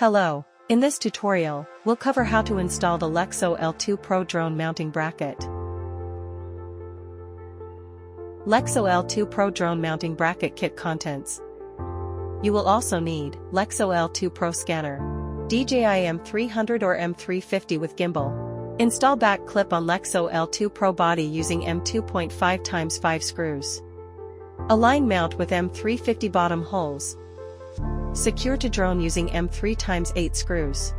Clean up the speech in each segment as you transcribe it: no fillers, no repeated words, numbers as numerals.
Hello. In this tutorial, we'll cover how to install the Lixel L2 Pro drone mounting bracket. Lixel L2 Pro drone mounting bracket kit contents. You will also need Lixel L2 Pro scanner, DJI M300 or M350 with gimbal. Install back clip on Lixel L2 Pro body using M2.5x5 screws. Align mount with M350 bottom holes. Secure to drone using M3x8 screws.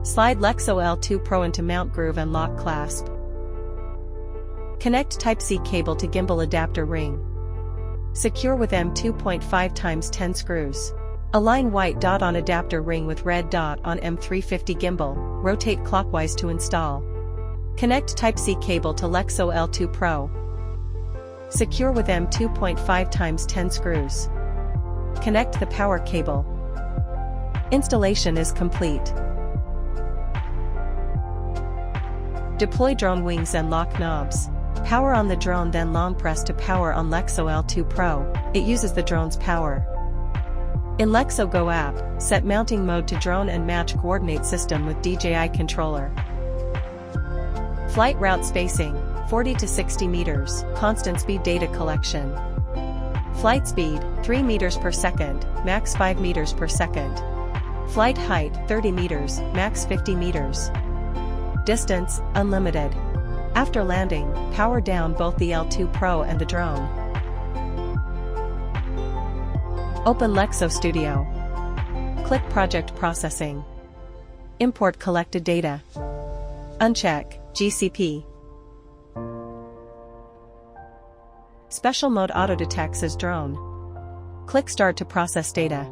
Slide Lixel L2 Pro into mount groove and lock clasp. Connect Type-C cable to gimbal adapter ring. Secure with M2.5x10 screws. Align white dot on adapter ring with red dot on M350 gimbal, rotate clockwise to install. Connect Type-C cable to Lixel L2 Pro. Secure with M2.5x10 screws. Connect the power cable. Installation is complete. Deploy drone wings and lock knobs. Power on the drone, then long press to power on Lixel L2 Pro. It uses the drone's power. In Lixel Go app, set mounting mode to drone and match coordinate system with DJI controller. Flight route spacing, 40 to 60 meters, constant speed data collection. Flight speed, 3 meters per second, max 5 meters per second. Flight height, 30 meters, max 50 meters. Distance, unlimited. After landing, power down both the L2 Pro and the drone. Open LixelStudio. Click Project Processing. Import collected data. Uncheck GCP. Special mode auto detects as drone. Click Start to process data.